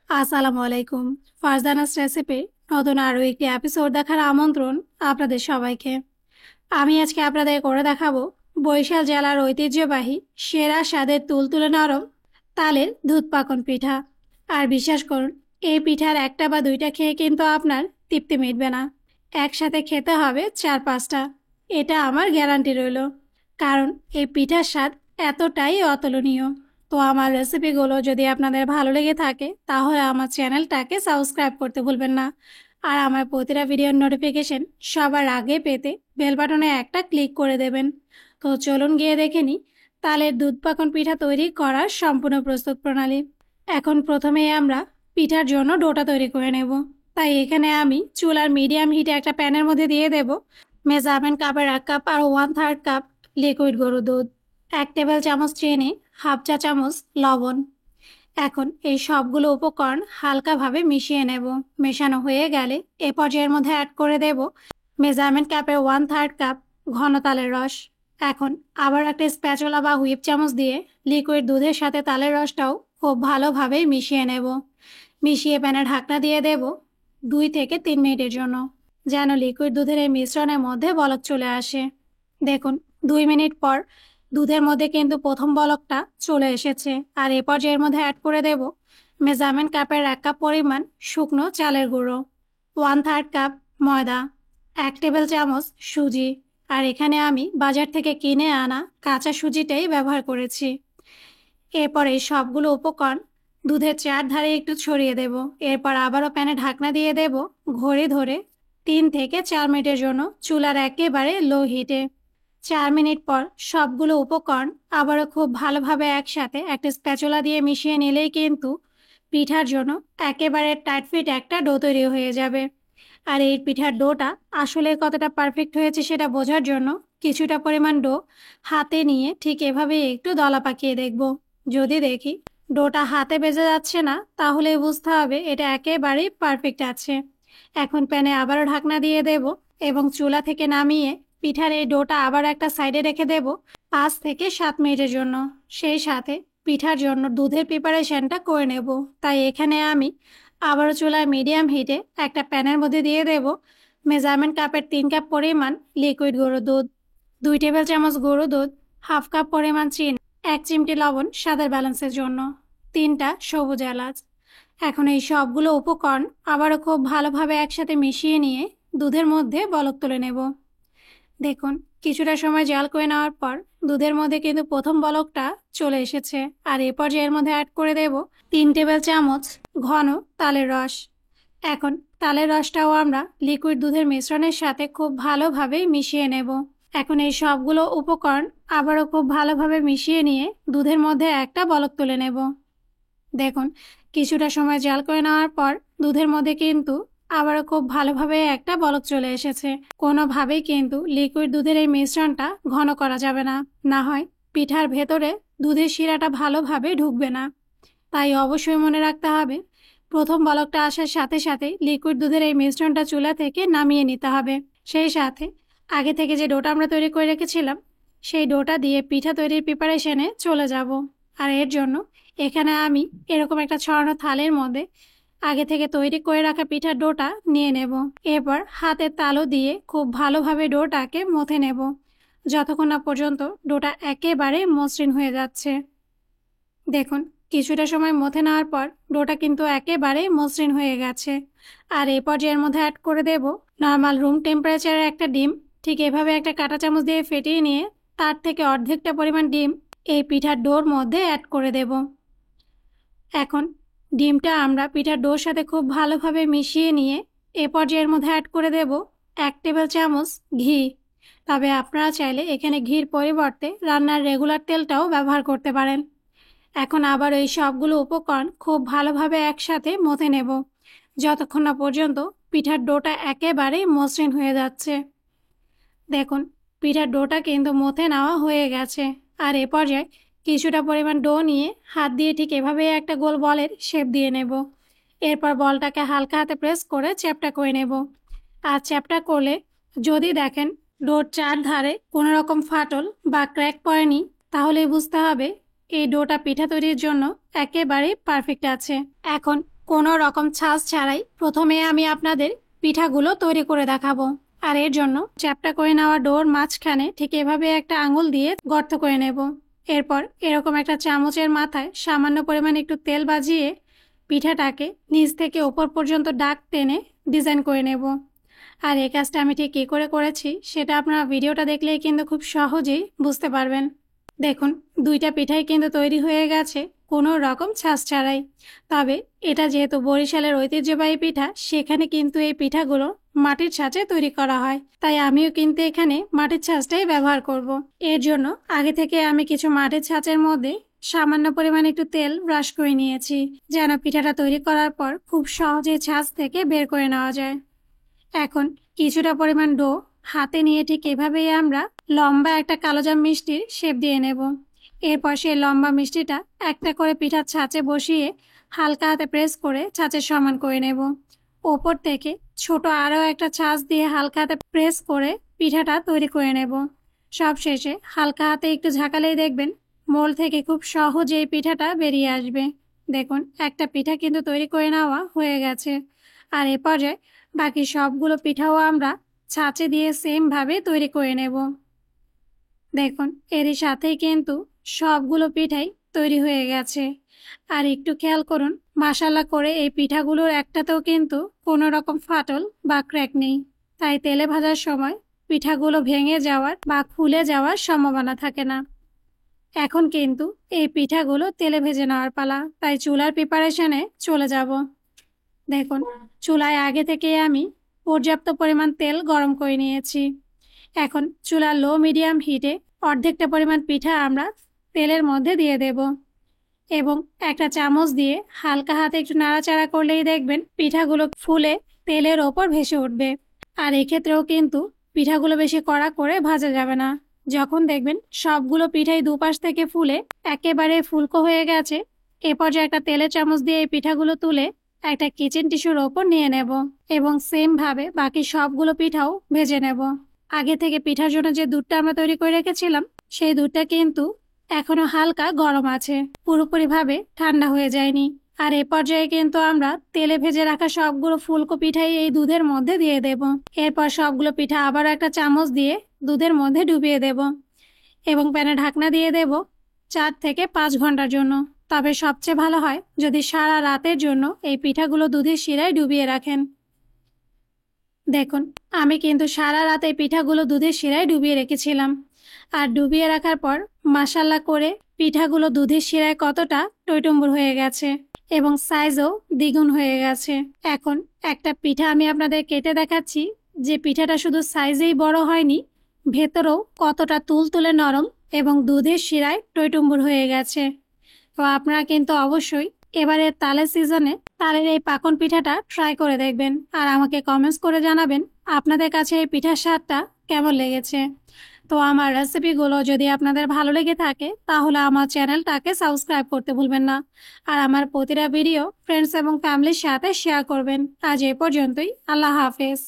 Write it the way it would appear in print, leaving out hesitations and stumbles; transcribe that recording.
আসসালামু আলাইকুম। ফারজানাস রেসিপি নতুন আরও একটি এপিসোড দেখার আমন্ত্রণ আপনাদের সবাইকে। আমি আজকে আপনাদের করে দেখাবো বরিশাল জেলার ঐতিহ্যবাহী সেরা স্বাদের তুলতুলে নরম তালের দুধ পাকন পিঠা। আর বিশ্বাস করুন, এই পিঠার একটা বা দুইটা খেয়ে কিন্তু আপনার তৃপ্তি মিটবে না, একসাথে খেতে হবে 4-5টা। এটা আমার গ্যারান্টি রইল, কারণ এই পিঠার স্বাদ এতটাই অতুলনীয়। তো আমার রেসিপিগুলো যদি আপনাদের ভালো লেগে থাকে তাহলে আমার চ্যানেলটাকে সাবস্ক্রাইব করতে ভুলবেন না। আর আমার প্রতিটা ভিডিওর নোটিফিকেশন সবার আগে পেতে বেল বাটনে একটা ক্লিক করে দেবেন। তো চলুন গিয়ে দেখে নিই তালের দুধ পাকন পিঠা তৈরি করার সম্পূর্ণ প্রস্তুত প্রণালী। এখন প্রথমেই আমরা পিঠার জন্য ডোটা তৈরি করে নেব। তাই এখানে আমি চুলার মিডিয়াম হিটে একটা প্যানের মধ্যে দিয়ে দেব মেজারমেন্ট কাপের 1 কাপ আর 1/3 কাপ লিকুইড গরুর দুধ, 1 টেবিল চামচ চিনি, হাফ চা চামচ লবণ। এখন এই সবগুলো উপকরণ হালকাভাবে মিশিয়ে নেব। মেশানো হয়ে গেলে এ পর্যায়ের মধ্যে অ্যাড করে দেব মেজারমেন্ট কাপের 1/3 কাপ ঘন তালের রস। এখন আবার একটা স্প্যাচুলা বা হুইপ চামচ দিয়ে লিকুইড দুধের সাথে তালের রসটাও খুব ভালোভাবে মিশিয়ে নেব। মিশিয়ে প্যানে ঢাকনা দিয়ে দেব 2 থেকে 3 মিনিটের জন্য, যেন লিকুইড দুধের এই মিশ্রণের মধ্যে বলক চলে আসে। দেখুন, 2 মিনিট পর দুধের মধ্যে কিন্তু প্রথম বলকটা চলে এসেছে। আর এ পর্যায়ের মধ্যে অ্যাড করে দেব মেজারমেন্ট কাপের 1 কাপ পরিমাণ শুকনো চালের গুঁড়ো, 1/3 কাপ ময়দা, 1 টেবিল চামচ সুজি। আর এখানে আমি বাজার থেকে কিনে আনা কাঁচা সুজিটাই ব্যবহার করেছি। এরপর এই সবগুলো উপকরণ দুধের চারধারে একটু ছড়িয়ে দেব। এরপর আবারও প্যানে ঢাকনা দিয়ে দেব ঘড়ি ধরে 3 থেকে 4 মিনিটের জন্য চুলার একেবারে লো হিটে। 4 মিনিট পর সবগুলো উপকরণ আবারও খুব ভালোভাবে একসাথে একটা স্প্যাচুলা দিয়ে মিশিয়ে নিলেই কিন্তু পিঠার জন্য একেবারে টাইট ফিট একটা ডো তৈরি হয়ে যাবে। আর এই পিঠার ডোটা আসলে কতটা পারফেক্ট হয়েছে সেটা বোঝার জন্য কিছুটা পরিমাণ ডো হাতে নিয়ে ঠিক এভাবে একটু দলা পাকিয়ে দেখব। যদি দেখি ডোটা হাতে বেজে যাচ্ছে না, তাহলে বুঝতে হবে এটা একেবারেই পারফেক্ট আছে। এখন প্যানে আবারও ঢাকনা দিয়ে দেব এবং চুলা থেকে নামিয়ে পিঠার এই ডোটা আবার একটা সাইডে রেখে দেব 5 থেকে 7 মিনিটের জন্য। সেই সাথে পিঠার জন্য দুধের প্রিপারেশনটা করে নেব। তাই এখানে আমি আবারও চুলায় মিডিয়াম হিটে একটা প্যানের মধ্যে দিয়ে দেব মেজারমেন্ট কাপের 3 কাপ পরিমাণ লিকুইড গরুর দুধ, 2 টেবিল চামচ গরুর দুধ, হাফ কাপ পরিমাণ চিনি, 1 চিমটি লবণ স্বাদের ব্যালেন্সের জন্য, 3টা সবুজ এলাচ। এখন এই সবগুলো উপকরণ আবারও খুব ভালোভাবে একসাথে মিশিয়ে নিয়ে দুধের মধ্যে বলক তুলে নেব। দেখুন, কিছুটা সময় জাল করে নেওয়ার পর দুধের মধ্যে কিন্তু প্রথম বলকটা চলে এসেছে। আর এ পর্যায়ের মধ্যে অ্যাড করে দেব 3 টেবিল চামচ ঘন তালের রস। এখন তালের রসটাও আমরা লিকুইড দুধের মিশ্রণের সাথে খুব ভালোভাবে মিশিয়ে নেব। এখন এই সবগুলো উপকরণ আবারও খুব ভালোভাবে মিশিয়ে নিয়ে দুধের মধ্যে একটা বলক তুলে নেব। দেখুন, কিছুটা সময় জাল করে নেওয়ার পর দুধের মধ্যে কিন্তু আবারও খুব ভালোভাবে একটা বলক চলে এসেছে। কোনোভাবেই কিন্তু লিকুইড দুধের এই মিশ্রণটা ঘন করা যাবে না, না হয় পিঠার ভেতরে দুধের শিরাটা ভালোভাবে ঢুকবে না। তাই অবশ্যই মনে রাখতে হবে প্রথম বলকটা আসার সাথে সাথে লিকুইড দুধের এই মিশ্রণটা চুলা থেকে নামিয়ে নিতে হবে। সেই সাথে আগে থেকে যে ডোটা আমরা তৈরি করে রেখেছিলাম সেই ডোটা দিয়ে পিঠা তৈরির প্রিপারেশনে চলে যাব। আর এর জন্য এখানে আমি এরকম একটা ছড়ানো থালের মধ্যে আগে থেকে তৈরি করে রাখা পিঠার ডোটা নিয়ে নেব। এরপর হাতের তালু দিয়ে খুব ভালোভাবে ডোটাকে মথে নেব, যতক্ষণ না পর্যন্ত ডোটা একেবারে মসৃণ হয়ে যাচ্ছে। দেখুন, কিছুটা সময় মথে নেওয়ার পর ডোটা কিন্তু একেবারে মসৃণ হয়ে গেছে। আর এই পর্যায়ের মধ্যে অ্যাড করে দেব নর্মাল রুম টেম্পারেচারের একটা ডিম। ঠিক এভাবে একটা কাঁটা চামচ দিয়ে ফেটিয়ে নিয়ে তার থেকে অর্ধেকটা পরিমাণ ডিম এই পিঠার ডোর মধ্যে অ্যাড করে দেব। এখন ডিমটা আমরা পিঠার ডোর সাথে খুব ভালোভাবে মিশিয়ে নিয়ে এ পর্যায়ের মধ্যে অ্যাড করে দেব 1 টেবিল চামচ ঘি। তবে আপনারা চাইলে এখানে ঘির পরিবর্তে রান্নার রেগুলার তেলটাও ব্যবহার করতে পারেন। এখন আবার এই সবগুলো উপকরণ খুব ভালোভাবে একসাথে মথে নেব, যতক্ষণ না পর্যন্ত পিঠার ডোটা একেবারে মসৃণ হয়ে যাচ্ছে। দেখুন, পিঠার ডোটা কিন্তু মথে নেওয়া হয়ে গেছে। আর এ পর্যায়ে কিছুটা পরিমাণ ডো নিয়ে হাত দিয়ে ঠিক এভাবে একটা গোল বলের শেপ দিয়ে নেব। এরপর বলটাকে হালকা হাতে প্রেস করে চ্যাপটা করে নেব। আর চ্যাপটা করলে যদি দেখেন ডোর চারধারে কোনো রকম ফাটল বা ক্র্যাক পড়েনি, তাহলে বুঝতে হবে এই ডোটা পিঠা তৈরির জন্য একেবারেই পারফেক্ট আছে। এখন কোনো রকম ছাঁচ ছাড়াই প্রথমে আমি আপনাদের পিঠাগুলো তৈরি করে দেখাবো। আর এর জন্য চ্যাপটা করে নেওয়া ডোর মাঝখানে ঠিক এভাবে একটা আঙুল দিয়ে গর্ত করে নেব। এরপর এরকম একটা চামচের মাথায় সামান্য পরিমাণ একটু তেল বাজিয়ে পিঠাটাকে নিচ থেকে ওপর পর্যন্ত দাগ টেনে ডিজাইন করে নেব। আর এই কাজটা আমি ঠিক কী করে করেছি সেটা আপনারা ভিডিওটা দেখলেই কিন্তু খুব সহজেই বুঝতে পারবেন। দেখুন, দুইটা পিঠাই কিন্তু তৈরি হয়ে গেছে কোনো রকম ছাঁচ ছাড়াই। তবে এটা যেহেতু বরিশালের ঐতিহ্যবাহী পিঠা, সেখানে কিন্তু এই পিঠাগুলো মাটির ছাঁচে তৈরি করা হয়, তাই আমিও কিন্তু এখানে মাটির ছাঁচটাই ব্যবহার করব। এর জন্য আগে থেকে আমি কিছু মাটির ছাঁচের মধ্যে সামান্য পরিমাণ একটু তেল ব্রাশ করে নিয়েছি, যেন পিঠাটা তৈরি করার পর খুব সহজে ছাঁচ থেকে বের করে নেওয়া যায়। এখন কিছুটা পরিমাণ ডো হাতে নিয়ে ঠিক এভাবেই আমরা লম্বা একটা কালোজাম মিষ্টির শেপ দিয়ে নেব। এরপর সেই লম্বা মিষ্টিটা একটা করে পিঠার ছাঁচে বসিয়ে হালকা হাতে প্রেস করে ছাঁচের সমান করে নেব। ওপর থেকে ছোট আরও একটা ছাঁচ দিয়ে হালকা হাতে প্রেস করে পিঠাটা তৈরি করে নেব। সব শেষে হালকা হাতে একটু ঝাঁকালেই দেখবেন মোল থেকে খুব সহজে এই পিঠাটা বেরিয়ে আসবে। দেখুন, একটা পিঠা কিন্তু তৈরি করে নেওয়া হয়ে গেছে। আর এ পর্যায়ে বাকি সবগুলো পিঠাও আমরা ছাঁচে দিয়ে সেমভাবে তৈরি করে নেব। দেখুন, এরই সাথেই কিন্তু সবগুলো পিঠাই তৈরি হয়ে গেছে। আর একটু খেয়াল করুন, মাশাআল্লাহ করে এই পিঠাগুলোর একটাতেও কিন্তু কোনো রকম ফাটল বা ক্র্যাক নেই, তাই তেলে ভাজার সময় পিঠাগুলো ভেঙে যাওয়ার বা খুলে যাওয়ার সম্ভাবনা থাকে না। এখন কিন্তু এই পিঠাগুলো তেলে ভেজে নেওয়ার পালা, তাই চুলার প্রিপারেশনে চলে যাব। দেখুন, চুলায় আগে থেকে আমি পর্যাপ্ত পরিমাণ তেল গরম করে নিয়েছি। এখন চুলার লো মিডিয়াম হিটে অর্ধেকটা পরিমাণ পিঠা আমরা তেলের মধ্যে দিয়ে দেব এবং একটা চামচ দিয়ে হালকা হাতে একটু নাড়াচাড়া করলেই দেখবেন পিঠাগুলো ফুলে তেলের ওপর ভেসে উঠবে। আর এক্ষেত্রেও কিন্তু পিঠাগুলো বেশি কড়া করে ভাজা যাবে না। যখন দেখবেন সবগুলো পিঠাই দুপাশ থেকে ফুলে একেবারে ফুলকো হয়ে গেছে, এ পর্যায়ে একটা তেলের চামচ দিয়ে এই পিঠাগুলো তুলে একটা কিচেন টিস্যুর ওপর নিয়ে নেব এবং সেম ভাবে বাকি সবগুলো পিঠাও ভেজে নেব। আগে থেকে পিঠার জন্য যে দুধটা আমরা তৈরি করে রেখেছিলাম, সেই দুধটা কিন্তু এখনো হালকা গরম আছে, পুরোপুরি ভাবে ঠান্ডা হয়ে যায়নি। আর এ পর্যায়ে কিন্তু আমরা তেলে ভেজে রাখা সবগুলো ফুলকো পিঠাই এই দুধের মধ্যে দিয়ে দেব। এরপর সবগুলো পিঠা আবার একটা চামচ দিয়ে দুধের মধ্যে ডুবিয়ে দেব এবং প্যানে ঢাকনা দিয়ে দেব 4 থেকে 5 ঘন্টার জন্য। তবে সবচেয়ে ভালো হয় যদি সারা রাতের জন্য এই পিঠাগুলো দুধের শিরায় ডুবিয়ে রাখেন। দেখুন, আমি কিন্তু সারা রাত এই পিঠাগুলো দুধের শিরায় ডুবিয়ে রেখেছিলাম। আর ডুবিয়ে রাখার পর মাশাআল্লাহ করে পিঠাগুলো দুধের শিরায় কতটা টইটুম্বুর হয়ে গেছে এবং সাইজও দ্বিগুণ হয়ে গেছে। এখন একটা পিঠা আমি আপনাদের কেটে দেখাচ্ছি, যে পিঠাটা শুধু সাইজেই বড় হয়নি, ভেতরেও কতটা তুলতুলে নরম এবং দুধের শিরায় টইটুম্বুর হয়ে গেছে। তো আপনারা কিন্তু অবশ্যই এবারে তালের সিজনে তালের এই পাকন পিঠাটা ট্রাই করে দেখবেন আর আমাকে কমেন্টস করে জানাবেন আপনাদের কাছে এই পিঠার স্বাদটা কেমন লেগেছে। তো আমার রেসিপিগুলো যদি আপনাদের ভালো লেগে থাকে তাহলে আমার চ্যানেলটাকে সাবস্ক্রাইব করতে ভুলবেন না আর আমার প্রতিটা ভিডিও ফ্রেন্ডস এবং ফ্যামিলির সাথে শেয়ার করবেন। আজ এ পর্যন্তই, আল্লাহ হাফেজ।